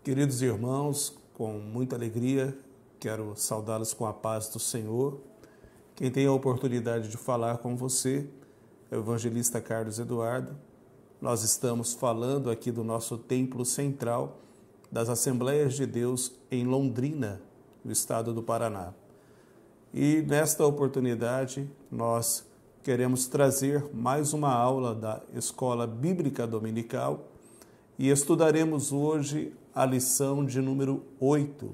Queridos irmãos, com muita alegria, quero saudá-los com a paz do Senhor. Quem tem a oportunidade de falar com você é o evangelista Carlos Eduardo. Nós estamos falando aqui do nosso templo central das Assembleias de Deus em Londrina, no estado do Paraná. E nesta oportunidade nós queremos trazer mais uma aula da Escola Bíblica Dominical e estudaremos hoje a lição de número 8.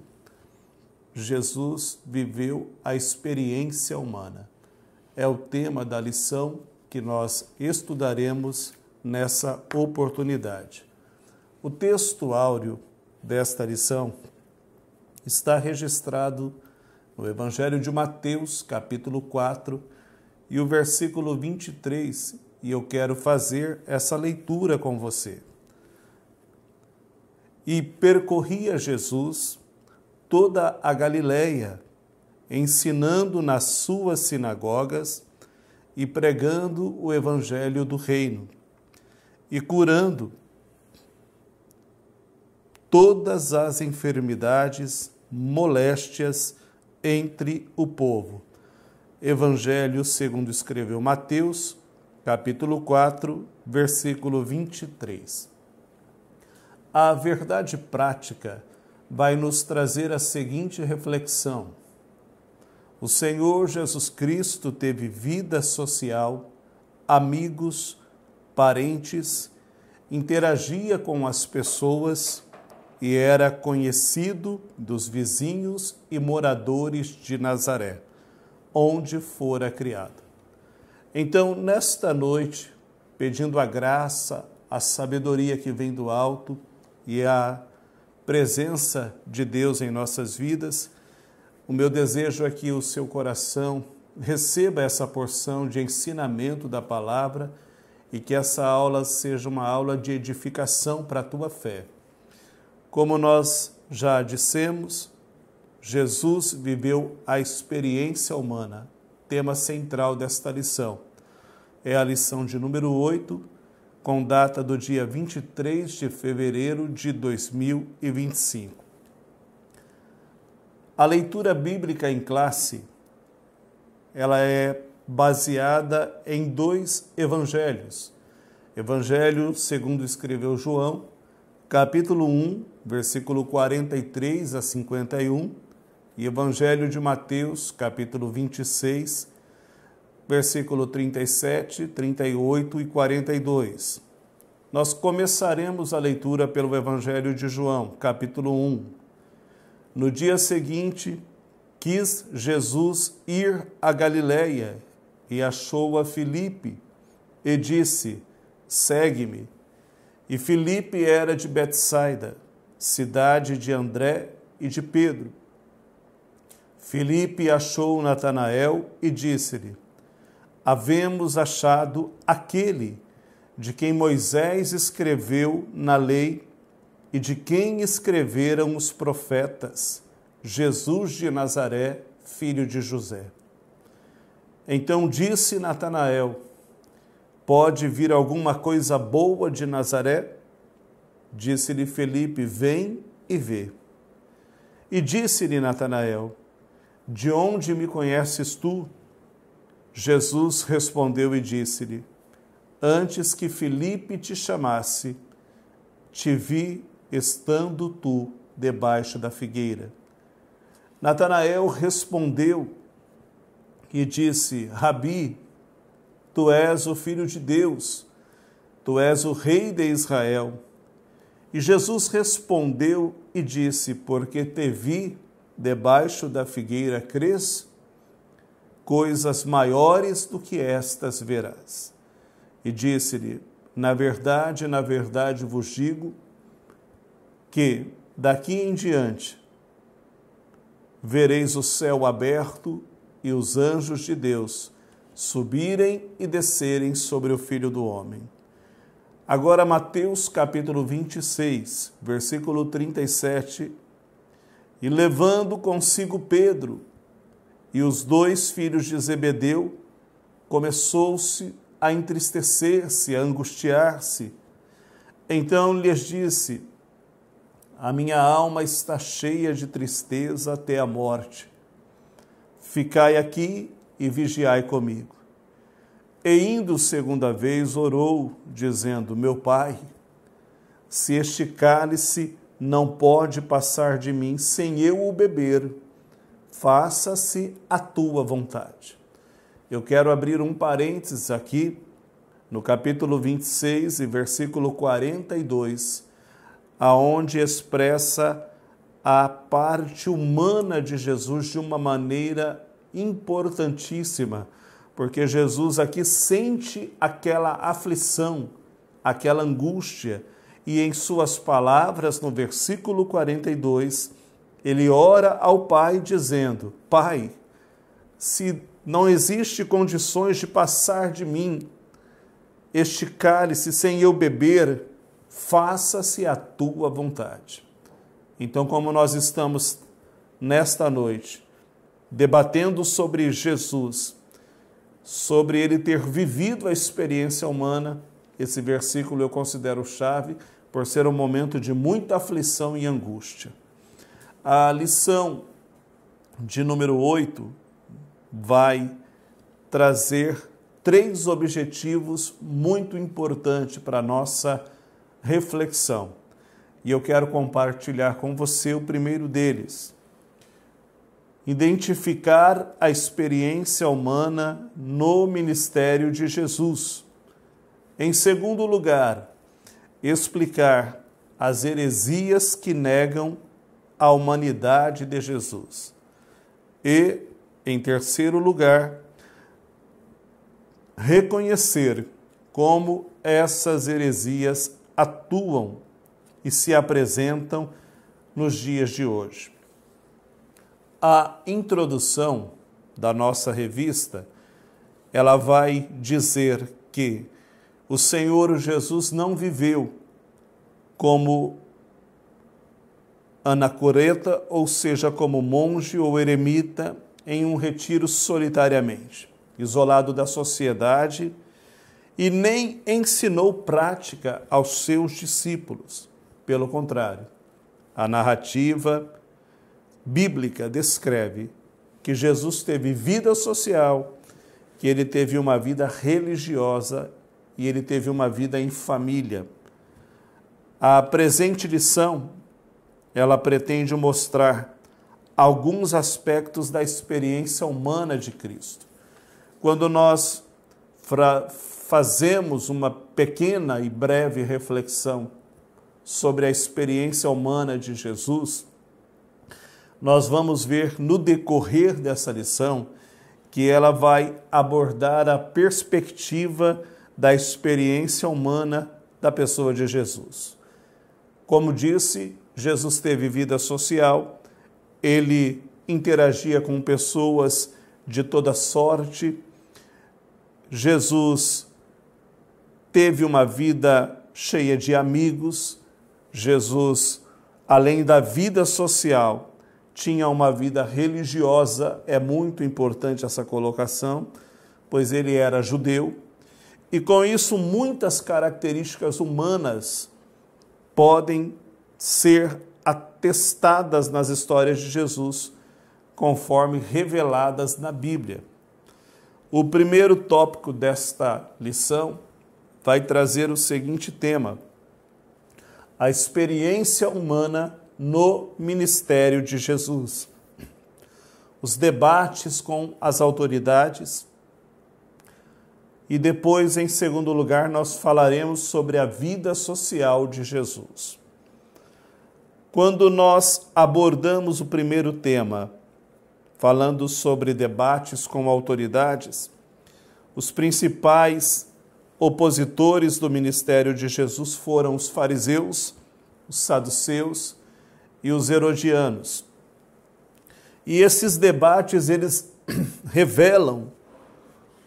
Jesus viveu a experiência humana. É o tema da lição que nós estudaremos nessa oportunidade. O texto áureo desta lição está registrado no Evangelho de Mateus, capítulo 4, e o versículo 23, e eu quero fazer essa leitura com você. E percorria Jesus toda a Galileia, ensinando nas suas sinagogas e pregando o evangelho do reino, e curando todas as enfermidades, moléstias entre o povo. Evangelho segundo escreveu Mateus, capítulo 4, versículo 23. A verdade prática vai nos trazer a seguinte reflexão. O Senhor Jesus Cristo teve vida social, amigos, parentes, interagia com as pessoas e era conhecido dos vizinhos e moradores de Nazaré, onde fora criado. Então, nesta noite, pedindo a graça, a sabedoria que vem do alto e a presença de Deus em nossas vidas, o meu desejo é que o seu coração receba essa porção de ensinamento da palavra e que essa aula seja uma aula de edificação para a tua fé. Como nós já dissemos, Jesus viveu a experiência humana, tema central desta lição. É a lição de número 8, com data do dia 23 de fevereiro de 2025. A leitura bíblica em classe, ela é baseada em dois evangelhos. Evangelho segundo escreveu João, capítulo 1, versículo 43 a 51, e Evangelho de Mateus, capítulo 26, versículo 37, 38 e 42. Nós começaremos a leitura pelo Evangelho de João, capítulo 1. No dia seguinte, quis Jesus ir a Galileia e achou a Filipe e disse: segue-me. E Filipe era de Betsaida, cidade de André e de Pedro. Filipe achou Natanael e disse-lhe: havemos achado aquele de quem Moisés escreveu na lei e de quem escreveram os profetas, Jesus de Nazaré, filho de José. Então disse Natanael: pode vir alguma coisa boa de Nazaré? Disse-lhe Filipe: vem e vê. E disse-lhe Natanael: de onde me conheces tu? Jesus respondeu e disse-lhe: antes que Filipe te chamasse, te vi estando tu debaixo da figueira. Natanael respondeu e disse: Rabi, tu és o Filho de Deus, tu és o Rei de Israel. E Jesus respondeu e disse: porque te vi debaixo da figueira, crês? Coisas maiores do que estas verás. E disse-lhe: na verdade vos digo que daqui em diante vereis o céu aberto e os anjos de Deus subirem e descerem sobre o Filho do Homem. Agora Mateus capítulo 26, versículo 37. E levando consigo Pedro e os dois filhos de Zebedeu, começou-se a entristecer-se, a angustiar-se. Então lhes disse: a minha alma está cheia de tristeza até a morte. Ficai aqui e vigiai comigo. E indo segunda vez, orou, dizendo: meu Pai, se este cálice não pode passar de mim sem eu o beber, faça-se a tua vontade. Eu quero abrir um parênteses aqui, no capítulo 26 e versículo 42, aonde expressa a parte humana de Jesus de uma maneira importantíssima, porque Jesus aqui sente aquela aflição, aquela angústia, e em suas palavras, no versículo 42, ele ora ao Pai dizendo: Pai, se não existe condições de passar de mim este cálice sem eu beber, faça-se a tua vontade. Então, como nós estamos nesta noite debatendo sobre Jesus, sobre ele ter vivido a experiência humana, esse versículo eu considero chave por ser um momento de muita aflição e angústia. A lição de número 8 vai trazer 3 objetivos muito importantes para a nossa reflexão. E eu quero compartilhar com você o primeiro deles. Identificar a experiência humana no ministério de Jesus. Em segundo lugar, explicar as heresias que negam a humanidade de Jesus. E, em terceiro lugar, reconhecer como essas heresias atuam e se apresentam nos dias de hoje. A introdução da nossa revista, ela vai dizer que o Senhor Jesus não viveu como anacoreta, ou seja, como monge ou eremita em um retiro solitariamente, isolado da sociedade, e nem ensinou prática aos seus discípulos. Pelo contrário, a narrativa bíblica descreve que Jesus teve vida social, que ele teve uma vida religiosa e ele teve uma vida em família. A presente lição, ela pretende mostrar alguns aspectos da experiência humana de Cristo. Quando nós fazemos uma pequena e breve reflexão sobre a experiência humana de Jesus, nós vamos ver no decorrer dessa lição que ela vai abordar a perspectiva da experiência humana da pessoa de Jesus. Como disse, Jesus teve vida social, ele interagia com pessoas de toda sorte. Jesus teve uma vida cheia de amigos. Jesus, além da vida social, tinha uma vida religiosa. É muito importante essa colocação, pois ele era judeu. E com isso, muitas características humanas podem ser atestadas nas histórias de Jesus, conforme reveladas na Bíblia. O primeiro tópico desta lição vai trazer o seguinte tema: a experiência humana no ministério de Jesus. Os debates com as autoridades. E depois, em segundo lugar, nós falaremos sobre a vida social de Jesus. Quando nós abordamos o primeiro tema, falando sobre debates com autoridades, os principais opositores do ministério de Jesus foram os fariseus, os saduceus e os herodianos. E esses debates, eles revelam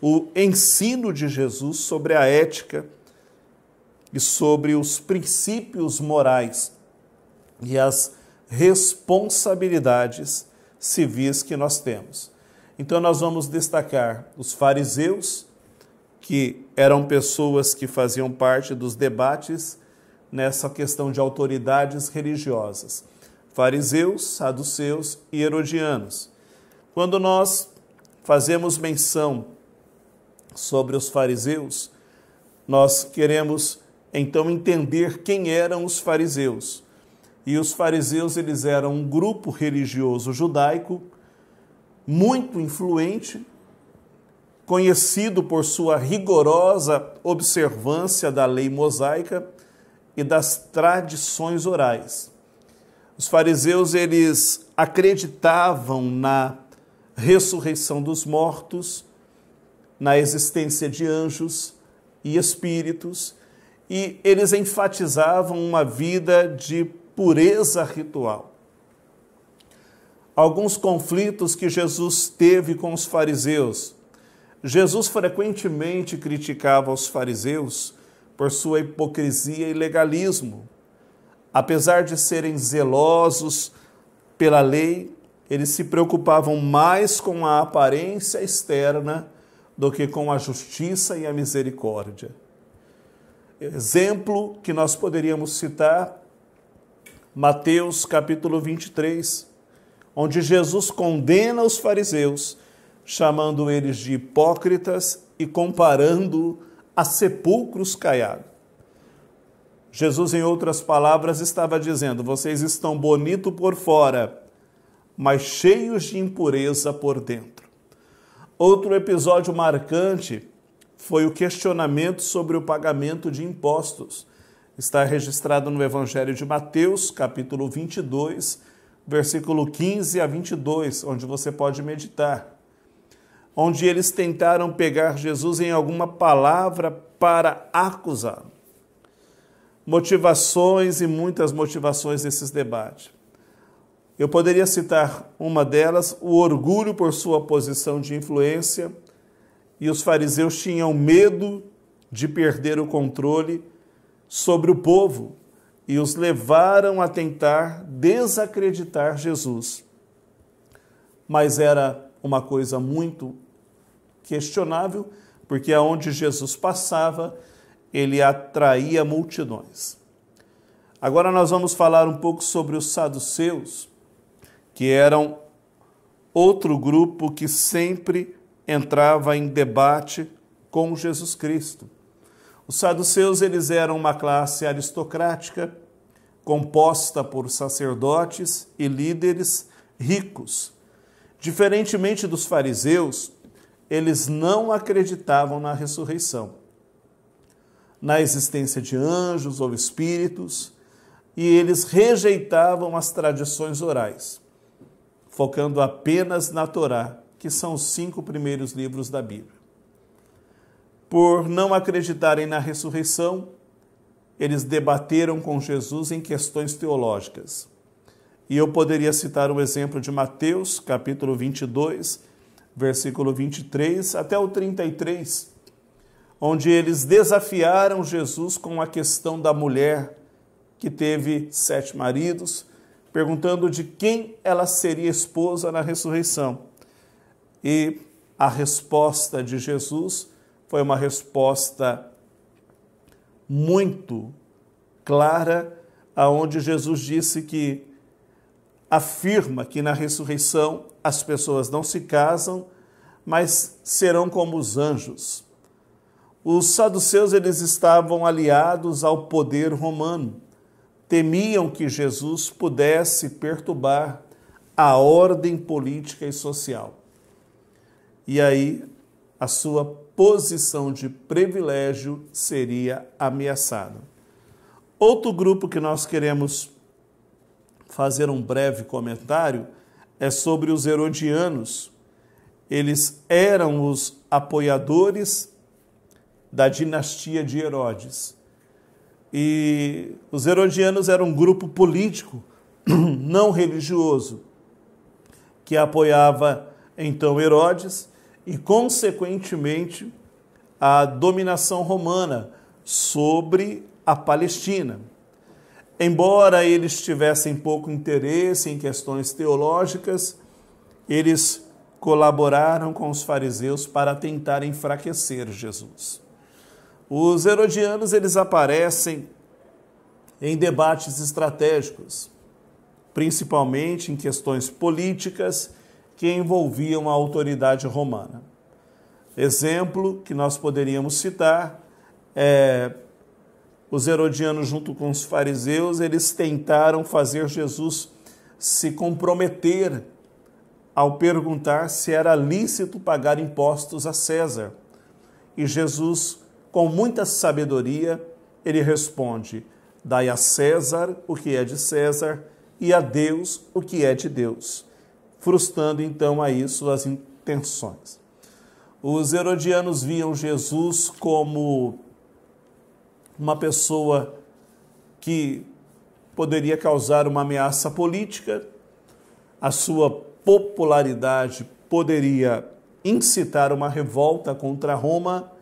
o ensino de Jesus sobre a ética e sobre os princípios morais e as responsabilidades civis que nós temos. Então, nós vamos destacar os fariseus, que eram pessoas que faziam parte dos debates nessa questão de autoridades religiosas: fariseus, saduceus e herodianos. Quando nós fazemos menção sobre os fariseus, nós queremos então entender quem eram os fariseus. E os fariseus, eles eram um grupo religioso judaico muito influente, conhecido por sua rigorosa observância da lei mosaica e das tradições orais. Os fariseus, eles acreditavam na ressurreição dos mortos, na existência de anjos e espíritos, e eles enfatizavam uma vida de pureza ritual. Alguns conflitos que Jesus teve com os fariseus. Jesus frequentemente criticava os fariseus por sua hipocrisia e legalismo. Apesar de serem zelosos pela lei, eles se preocupavam mais com a aparência externa do que com a justiça e a misericórdia. Exemplo que nós poderíamos citar, Mateus capítulo 23, onde Jesus condena os fariseus, chamando eles de hipócritas e comparando a sepulcros caiados. Jesus, em outras palavras, estava dizendo: vocês estão bonitos por fora, mas cheios de impureza por dentro. Outro episódio marcante foi o questionamento sobre o pagamento de impostos. Está registrado no Evangelho de Mateus, capítulo 22, versículo 15 a 22, onde você pode meditar. Onde eles tentaram pegar Jesus em alguma palavra para acusá-lo. Motivações e muitas motivações desses debates. Eu poderia citar uma delas, o orgulho por sua posição de influência, e os fariseus tinham medo de perder o controle sobre o povo e os levaram a tentar desacreditar Jesus. Mas era uma coisa muito questionável, porque aonde Jesus passava, ele atraía multidões. Agora nós vamos falar um pouco sobre os saduceus, que eram outro grupo que sempre entrava em debate com Jesus Cristo. Os saduceus, eles eram uma classe aristocrática, composta por sacerdotes e líderes ricos. Diferentemente dos fariseus, eles não acreditavam na ressurreição, na existência de anjos ou espíritos, e eles rejeitavam as tradições orais, focando apenas na Torá, que são os 5 primeiros livros da Bíblia. Por não acreditarem na ressurreição, eles debateram com Jesus em questões teológicas. E eu poderia citar o exemplo de Mateus, capítulo 22, versículo 23 até o 33, onde eles desafiaram Jesus com a questão da mulher que teve 7 maridos, perguntando de quem ela seria esposa na ressurreição. E a resposta de Jesus foi uma resposta muito clara, aonde Jesus disse que afirma que na ressurreição as pessoas não se casam, mas serão como os anjos. Os saduceus, eles estavam aliados ao poder romano, temiam que Jesus pudesse perturbar a ordem política e social. E aí a sua posição de privilégio seria ameaçada. Outro grupo que nós queremos fazer um breve comentário é sobre os herodianos. Eles eram os apoiadores da dinastia de Herodes. E os herodianos eram um grupo político, não religioso, que apoiava então Herodes e, consequentemente, a dominação romana sobre a Palestina. Embora eles tivessem pouco interesse em questões teológicas, eles colaboraram com os fariseus para tentar enfraquecer Jesus. Os herodianos, eles aparecem em debates estratégicos, principalmente em questões políticas que envolviam a autoridade romana. Exemplo que nós poderíamos citar é os herodianos junto com os fariseus, eles tentaram fazer Jesus se comprometer ao perguntar se era lícito pagar impostos a César. E Jesus, com muita sabedoria, ele responde: dai a César o que é de César e a Deus o que é de Deus, frustrando então aí suas intenções. Os herodianos viam Jesus como uma pessoa que poderia causar uma ameaça política, a sua popularidade poderia incitar uma revolta contra Roma,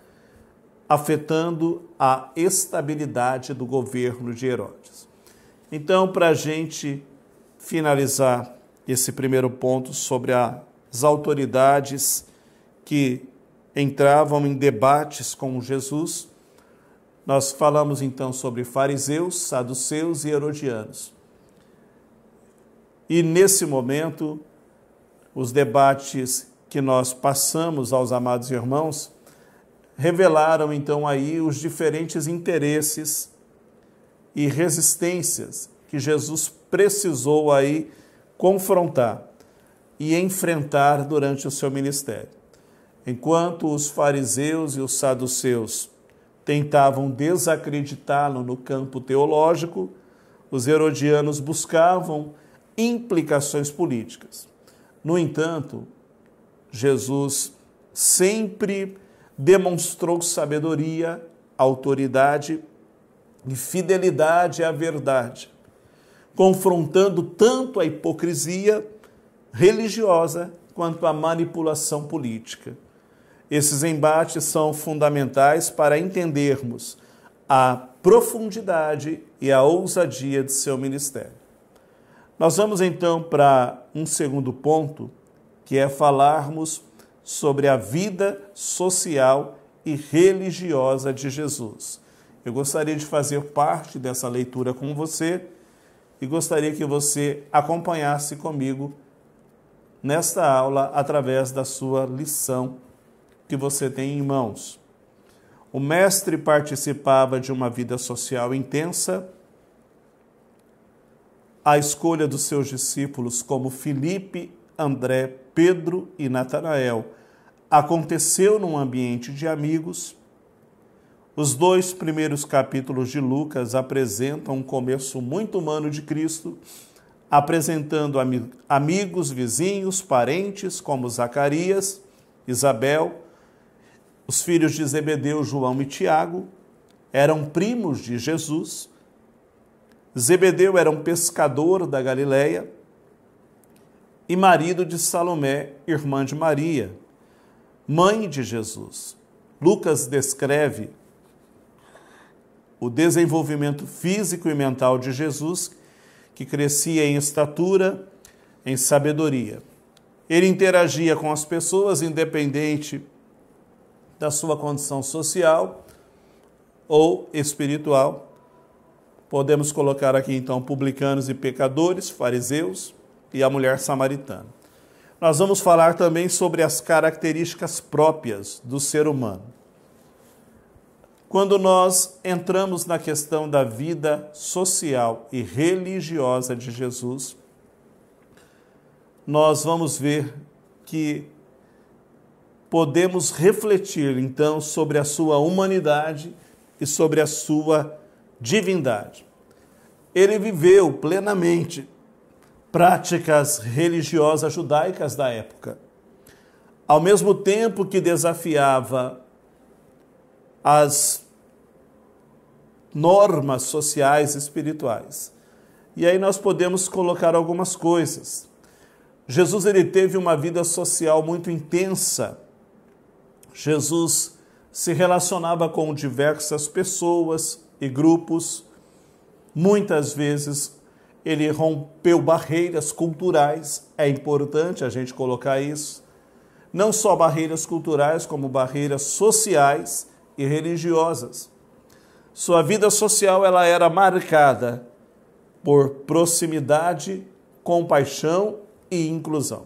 afetando a estabilidade do governo de Herodes. Então, para a gente finalizar esse primeiro ponto sobre as autoridades que entravam em debates com Jesus, nós falamos então sobre fariseus, saduceus e herodianos. E nesse momento, os debates que nós passamos aos amados irmãos revelaram então aí os diferentes interesses e resistências que Jesus precisou aí confrontar e enfrentar durante o seu ministério. Enquanto os fariseus e os saduceus tentavam desacreditá-lo no campo teológico, os herodianos buscavam implicações políticas. No entanto, Jesus sempre demonstrou sabedoria, autoridade e fidelidade à verdade, confrontando tanto a hipocrisia religiosa quanto a manipulação política. Esses embates são fundamentais para entendermos a profundidade e a ousadia de seu ministério. Nós vamos então para um segundo ponto, que é falarmos sobre a vida social e religiosa de Jesus. Eu gostaria de fazer parte dessa leitura com você e gostaria que você acompanhasse comigo nesta aula através da sua lição que você tem em mãos. O mestre participava de uma vida social intensa. A escolha dos seus discípulos, como Filipe, André, Pedro e Natanael, aconteceu num ambiente de amigos. Os 2 primeiros capítulos de Lucas apresentam um começo muito humano de Cristo, apresentando amigos, vizinhos, parentes, como Zacarias, Isabel. Os filhos de Zebedeu, João e Tiago, eram primos de Jesus. Zebedeu era um pescador da Galileia e marido de Salomé, irmã de Maria, mãe de Jesus. Lucas descreve o desenvolvimento físico e mental de Jesus, que crescia em estatura, em sabedoria. Ele interagia com as pessoas, independente da sua condição social ou espiritual. Podemos colocar aqui então publicanos e pecadores, fariseus e a mulher samaritana. Nós vamos falar também sobre as características próprias do ser humano. Quando nós entramos na questão da vida social e religiosa de Jesus, nós vamos ver que podemos refletir, então, sobre a sua humanidade e sobre a sua divindade. Ele viveu plenamente práticas religiosas judaicas da época, ao mesmo tempo que desafiava as normas sociais e espirituais. E aí nós podemos colocar algumas coisas. Jesus ele teve uma vida social muito intensa. Jesus se relacionava com diversas pessoas e grupos. Muitas vezes ele rompeu barreiras culturais. É importante a gente colocar isso. Não só barreiras culturais, como barreiras sociais e religiosas. Sua vida social ela era marcada por proximidade, compaixão e inclusão.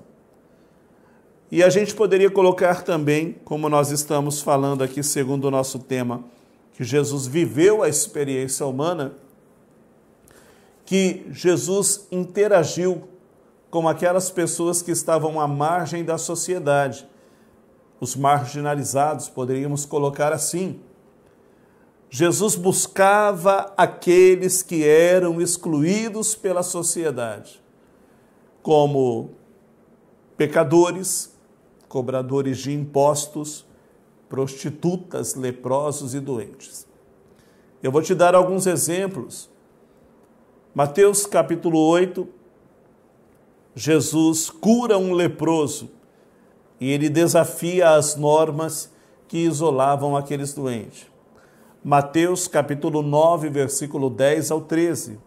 E a gente poderia colocar também, como nós estamos falando aqui, segundo o nosso tema, que Jesus viveu a experiência humana, que Jesus interagiu com aquelas pessoas que estavam à margem da sociedade, os marginalizados, poderíamos colocar assim. Jesus buscava aqueles que eram excluídos pela sociedade, como pecadores, cobradores de impostos, prostitutas, leprosos e doentes. Eu vou te dar alguns exemplos. Mateus capítulo 8, Jesus cura um leproso e ele desafia as normas que isolavam aqueles doentes. Mateus capítulo 9, versículo 10 ao 13.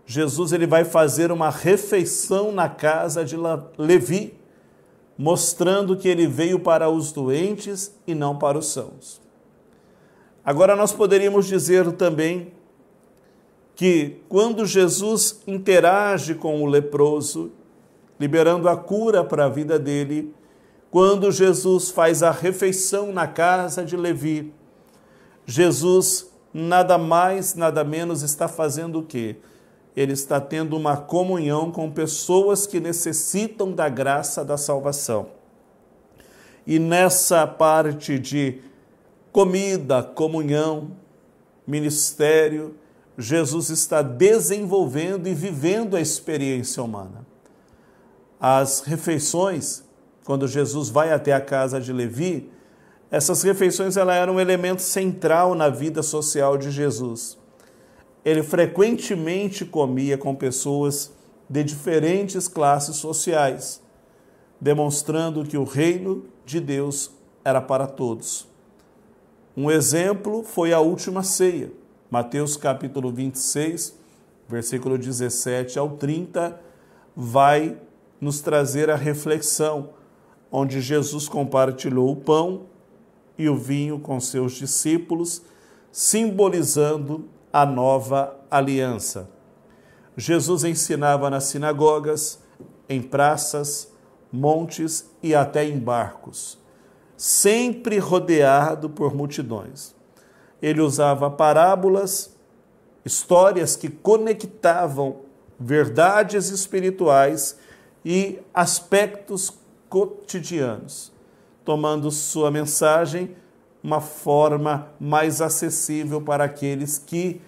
Jesus ele vai fazer uma refeição na casa de Levi, mostrando que ele veio para os doentes e não para os sãos. Agora nós poderíamos dizer também que quando Jesus interage com o leproso, liberando a cura para a vida dele, quando Jesus faz a refeição na casa de Levi, Jesus nada mais, nada menos está fazendo o quê? Ele está tendo uma comunhão com pessoas que necessitam da graça da salvação. E nessa parte de comida, comunhão, ministério, Jesus está desenvolvendo e vivendo a experiência humana. As refeições, quando Jesus vai até a casa de Levi, essas refeições elas eram um elemento central na vida social de Jesus. Ele frequentemente comia com pessoas de diferentes classes sociais, demonstrando que o reino de Deus era para todos. Um exemplo foi a última ceia. Mateus capítulo 26, versículo 17 ao 30, vai nos trazer a reflexão, onde Jesus compartilhou o pão e o vinho com seus discípulos, simbolizando a nova aliança. Jesus ensinava nas sinagogas, em praças, montes e até em barcos, sempre rodeado por multidões. Ele usava parábolas, histórias que conectavam verdades espirituais e aspectos cotidianos, tomando sua mensagem uma forma mais acessível para aqueles que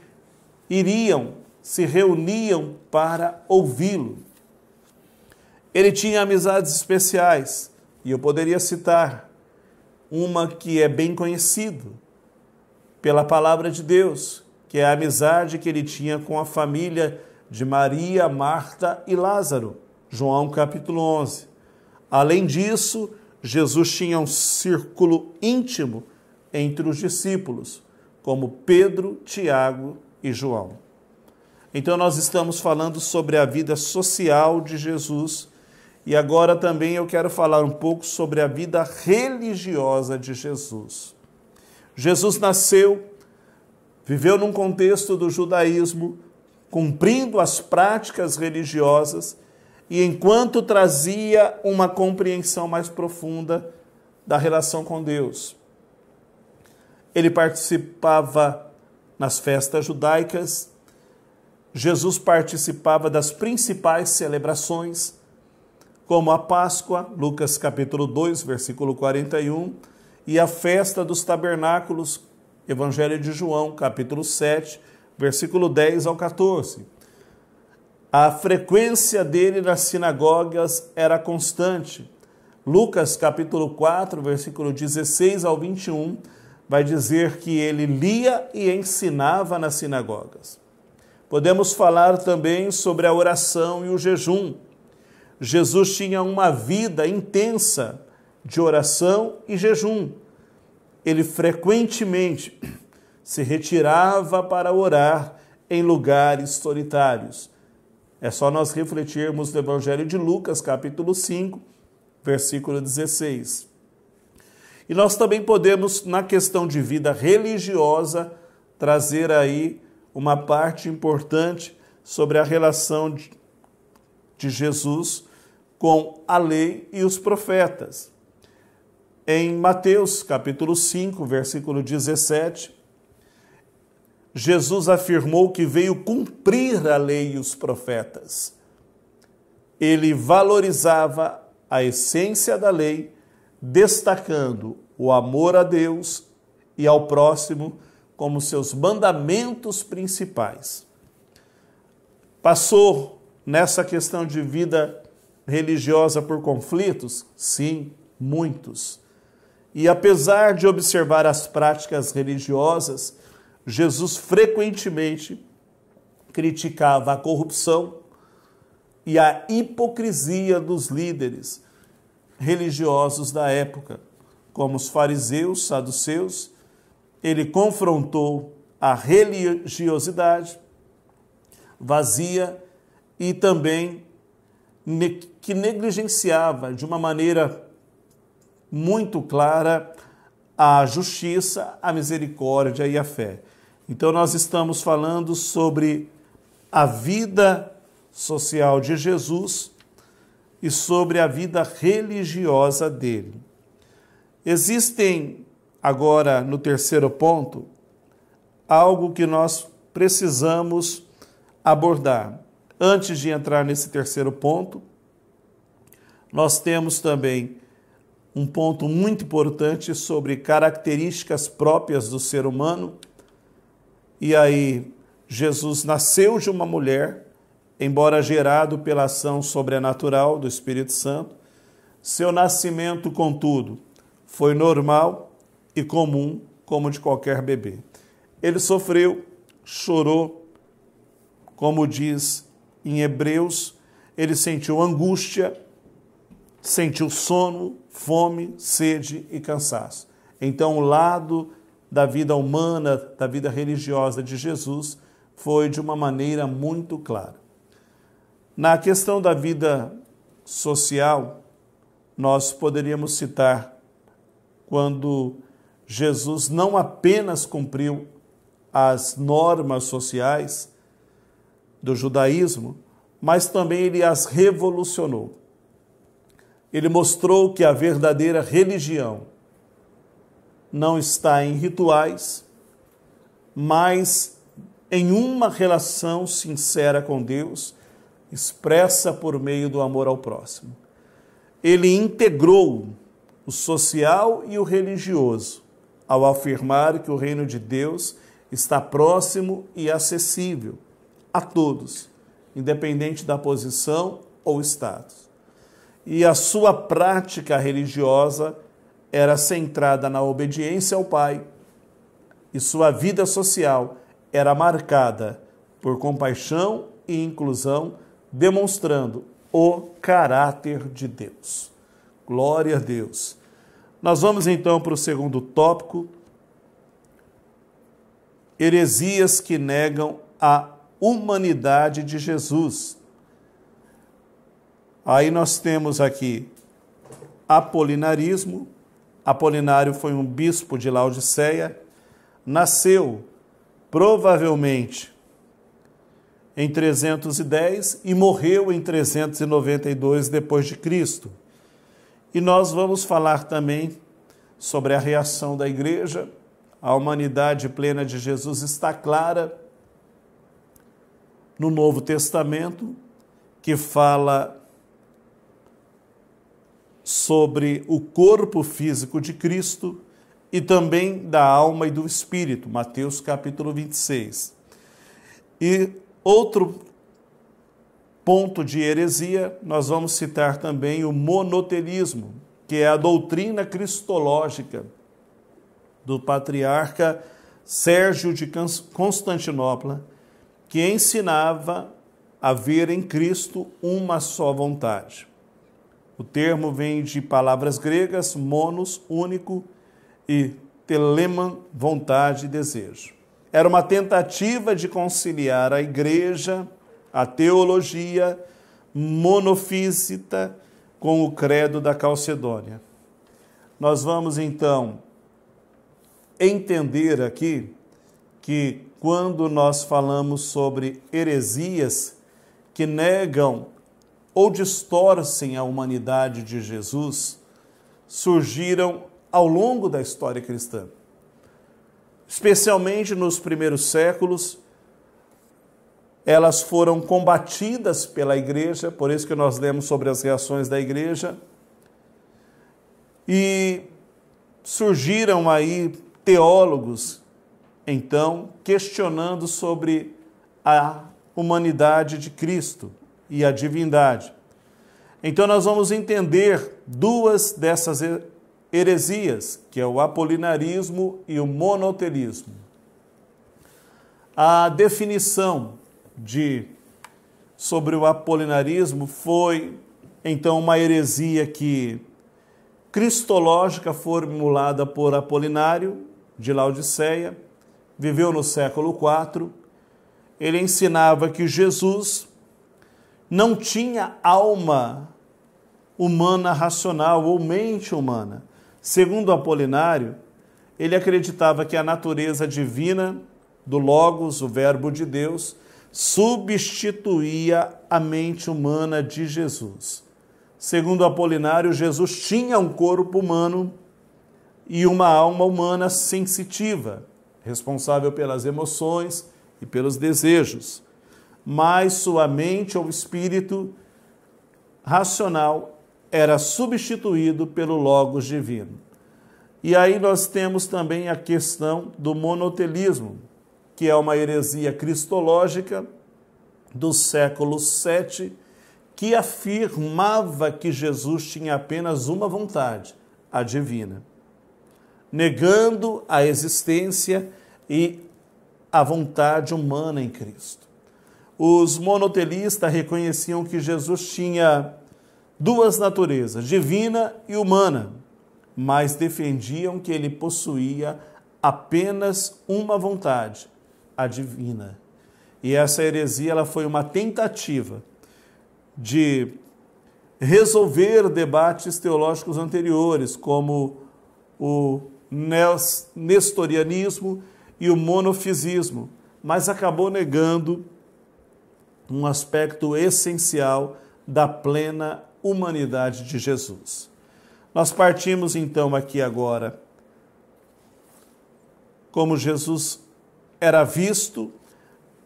se reuniam para ouvi-lo. Ele tinha amizades especiais, e eu poderia citar uma que é bem conhecida pela palavra de Deus, que é a amizade que ele tinha com a família de Maria, Marta e Lázaro, João capítulo 11. Além disso, Jesus tinha um círculo íntimo entre os discípulos, como Pedro, Tiago e João. Então nós estamos falando sobre a vida social de Jesus e agora também eu quero falar um pouco sobre a vida religiosa de Jesus. Jesus nasceu, viveu num contexto do judaísmo, cumprindo as práticas religiosas e enquanto trazia uma compreensão mais profunda da relação com Deus. Ele participava nas festas judaicas, Jesus participava das principais celebrações, como a Páscoa, Lucas capítulo 2, versículo 41, e a festa dos tabernáculos, Evangelho de João, capítulo 7, versículo 10 ao 14. A frequência dele nas sinagogas era constante. Lucas capítulo 4, versículo 16 ao 21, vai dizer que ele lia e ensinava nas sinagogas. Podemos falar também sobre a oração e o jejum. Jesus tinha uma vida intensa de oração e jejum. Ele frequentemente se retirava para orar em lugares solitários. É só nós refletirmos no Evangelho de Lucas, capítulo 5, versículo 16. E nós também podemos, na questão de vida religiosa, trazer aí uma parte importante sobre a relação de Jesus com a lei e os profetas. Em Mateus, capítulo 5, versículo 17, Jesus afirmou que veio cumprir a lei e os profetas. Ele valorizava a essência da lei, destacando o amor a Deus e ao próximo como seus mandamentos principais. Passou nessa questão de vida religiosa por conflitos? Sim, muitos. E apesar de observar as práticas religiosas, Jesus frequentemente criticava a corrupção e a hipocrisia dos líderes religiosos da época, como os fariseus, saduceus. Ele confrontou a religiosidade vazia e também que negligenciava de uma maneira muito clara a justiça, a misericórdia e a fé. Então nós estamos falando sobre a vida social de Jesus e sobre a vida religiosa dele. Existem agora, no terceiro ponto, algo que nós precisamos abordar. Antes de entrar nesse terceiro ponto, nós temos também um ponto muito importante sobre características próprias do ser humano. E aí, Jesus nasceu de uma mulher, embora gerado pela ação sobrenatural do Espírito Santo. Seu nascimento, contudo, foi normal e comum, como de qualquer bebê. Ele sofreu, chorou, como diz em Hebreus, ele sentiu angústia, sentiu sono, fome, sede e cansaço. Então, o lado da vida humana, da vida religiosa de Jesus, foi de uma maneira muito clara. Na questão da vida social, nós poderíamos citar quando Jesus não apenas cumpriu as normas sociais do judaísmo, mas também ele as revolucionou. Ele mostrou que a verdadeira religião não está em rituais, mas em uma relação sincera com Deus, expressa por meio do amor ao próximo. Ele integrou o social e o religioso, ao afirmar que o reino de Deus está próximo e acessível a todos, independente da posição ou status. E a sua prática religiosa era centrada na obediência ao Pai, e sua vida social era marcada por compaixão e inclusão, demonstrando o caráter de Deus. Glória a Deus. Nós vamos então para o segundo tópico: heresias que negam a humanidade de Jesus. Aí nós temos aqui apolinarismo. Apolinário foi um bispo de Laodiceia, nasceu provavelmente em 310 e morreu em 392 depois de Cristo. E nós vamos falar também sobre a reação da igreja. A humanidade plena de Jesus está clara no Novo Testamento, que fala sobre o corpo físico de Cristo e também da alma e do espírito, Mateus capítulo 26. E outro ponto de heresia, nós vamos citar também o monoteísmo, que é a doutrina cristológica do patriarca Sérgio de Constantinopla, que ensinava a ver em Cristo uma só vontade. O termo vem de palavras gregas, monos, único, e teleman, vontade e desejo. Era uma tentativa de conciliar a igreja, a teologia monofísita com o credo da Calcedônia. Nós vamos então entender aqui que quando nós falamos sobre heresias que negam ou distorcem a humanidade de Jesus, surgiram ao longo da história cristã. Especialmente nos primeiros séculos, elas foram combatidas pela igreja, por isso que nós lemos sobre as reações da igreja, e surgiram aí teólogos, então, questionando sobre a humanidade de Cristo e a divindade. Então nós vamos entender duas dessas heresias, que é o apolinarismo e o monoteísmo. A definição sobre o apolinarismo foi, então, uma heresia cristológica formulada por Apolinário de Laodiceia, viveu no século IV. Ele ensinava que Jesus não tinha alma humana racional ou mente humana. Segundo Apolinário, ele acreditava que a natureza divina do Logos, o Verbo de Deus, substituía a mente humana de Jesus. Segundo Apolinário, Jesus tinha um corpo humano e uma alma humana sensitiva, responsável pelas emoções e pelos desejos, mas sua mente ou espírito racional era substituído pelo Logos divino. E aí nós temos também a questão do monoteísmo, que é uma heresia cristológica do século VII, que afirmava que Jesus tinha apenas uma vontade, a divina, negando a existência e a vontade humana em Cristo. Os monoteístas reconheciam que Jesus tinha duas naturezas, divina e humana, mas defendiam que ele possuía apenas uma vontade, a divina. E essa heresia ela foi uma tentativa de resolver debates teológicos anteriores, como o nestorianismo e o monofisismo, mas acabou negando um aspecto essencial da plena humanidade de Jesus. Nós partimos então aqui agora como Jesus era visto,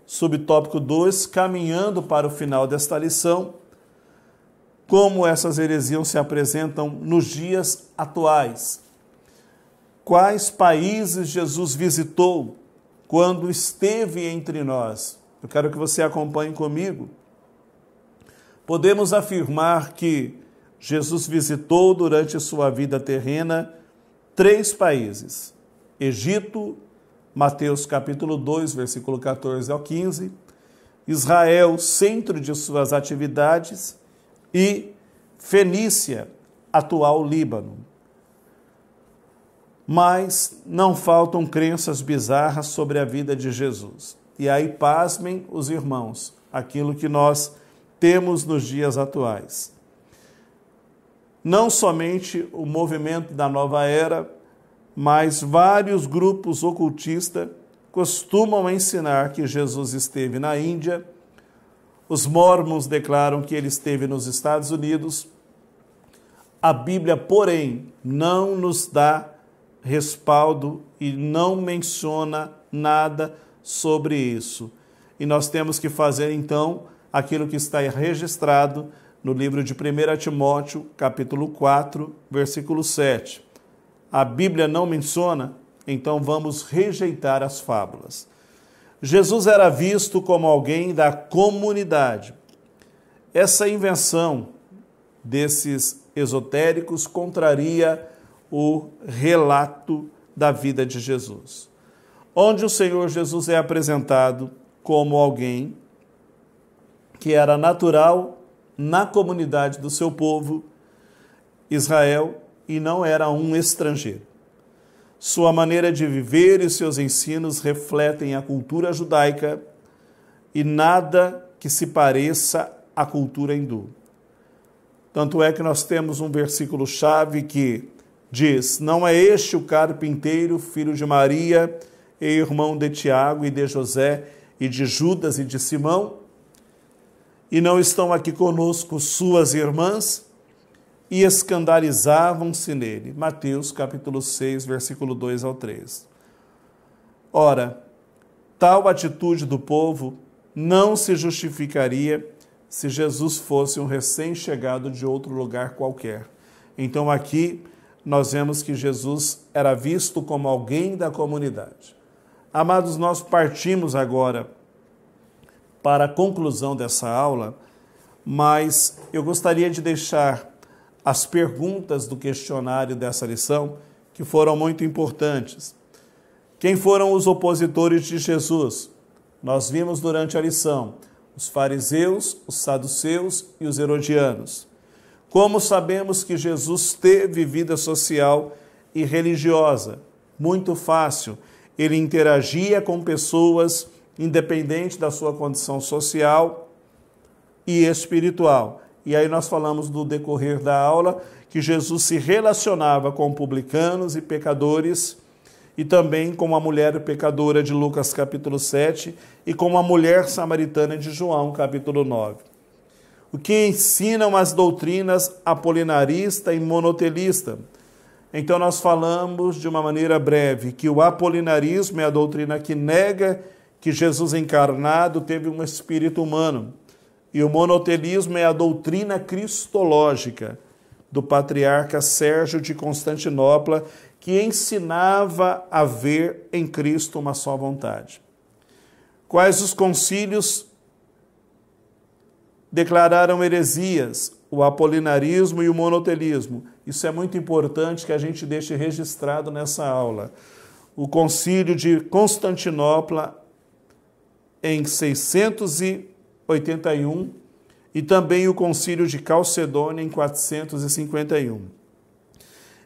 subtópico 2, caminhando para o final desta lição, como essas heresias se apresentam nos dias atuais. Quais países Jesus visitou quando esteve entre nós? Eu quero que você acompanhe comigo. Podemos afirmar que Jesus visitou durante sua vida terrena 3 países: Egito, Mateus capítulo 2, versículo 14 ao 15, Israel, centro de suas atividades, e Fenícia, atual Líbano. Mas não faltam crenças bizarras sobre a vida de Jesus. E aí, pasmem os irmãos, aquilo que nós temos nos dias atuais. Não somente o movimento da nova era, mas vários grupos ocultistas costumam ensinar que Jesus esteve na Índia. Os mórmons declaram que ele esteve nos Estados Unidos. A Bíblia, porém, não nos dá respaldo e não menciona nada sobre isso. E nós temos que fazer, então, aquilo que está registrado no livro de 1 Timóteo, capítulo 4, versículo 7. A Bíblia não menciona, então vamos rejeitar as fábulas. Jesus era visto como alguém da comunidade. Essa invenção desses esotéricos contraria o relato da vida de Jesus, onde o Senhor Jesus é apresentado como alguém que era natural na comunidade do seu povo, Israel, e não era um estrangeiro. Sua maneira de viver e seus ensinos refletem a cultura judaica e nada que se pareça à cultura hindu. Tanto é que nós temos um versículo-chave que diz: não é este o carpinteiro, filho de Maria, e irmão de Tiago e de José e de Judas e de Simão? E não estão aqui conosco suas irmãs? E escandalizavam-se nele. Mateus capítulo 6, versículo 2 ao 3. Ora, tal atitude do povo não se justificaria se Jesus fosse um recém-chegado de outro lugar qualquer. Então aqui nós vemos que Jesus era visto como alguém da comunidade. Amados, nós partimos agora para a conclusão dessa aula, mas eu gostaria de deixar as perguntas do questionário dessa lição, que foram muito importantes. Quem foram os opositores de Jesus? Nós vimos durante a lição os fariseus, os saduceus e os herodianos. Como sabemos que Jesus teve vida social e religiosa? Muito fácil. Ele interagia com pessoas independente da sua condição social e espiritual. E aí nós falamos no decorrer da aula que Jesus se relacionava com publicanos e pecadores e também com a mulher pecadora de Lucas capítulo 7 e com a mulher samaritana de João capítulo 9. O que ensinam as doutrinas apolinarista e monotelista? Então nós falamos de uma maneira breve que o apolinarismo é a doutrina que nega que Jesus encarnado teve um espírito humano. E o monotelismo é a doutrina cristológica do patriarca Sérgio de Constantinopla, que ensinava a ver em Cristo uma só vontade. Quais os concílios declararam heresias? O apolinarismo e o monotelismo. Isso é muito importante que a gente deixe registrado nessa aula. O concílio de Constantinopla em 681 e também o concílio de Calcedônia em 451.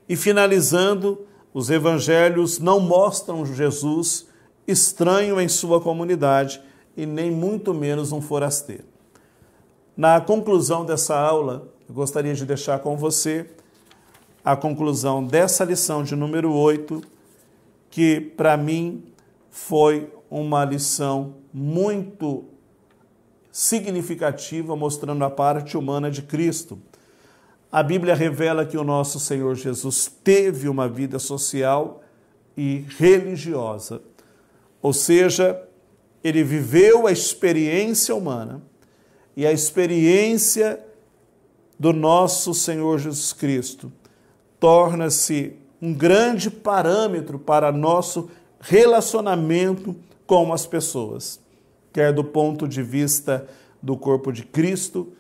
E finalizando, os evangelhos não mostram Jesus estranho em sua comunidade e nem muito menos um forasteiro. Na conclusão dessa aula, eu gostaria de deixar com você a conclusão dessa lição de número 8, que para mim foi uma lição muito significativa, mostrando a parte humana de Cristo. A Bíblia revela que o nosso Senhor Jesus teve uma vida social e religiosa, ou seja, ele viveu a experiência humana e a experiência do nosso Senhor Jesus Cristo torna-se um grande parâmetro para nosso relacionamento com as pessoas, quer do ponto de vista do corpo de Cristo,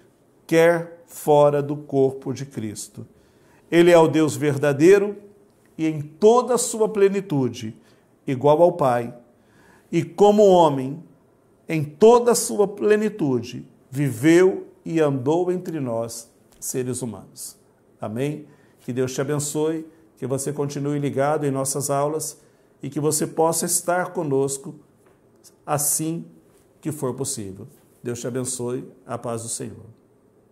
quer fora do corpo de Cristo. Ele é o Deus verdadeiro e em toda a sua plenitude, igual ao Pai, e como homem, em toda a sua plenitude, viveu e andou entre nós, seres humanos. Amém? Que Deus te abençoe, que você continue ligado em nossas aulas e que você possa estar conosco assim que for possível. Deus te abençoe, a paz do Senhor.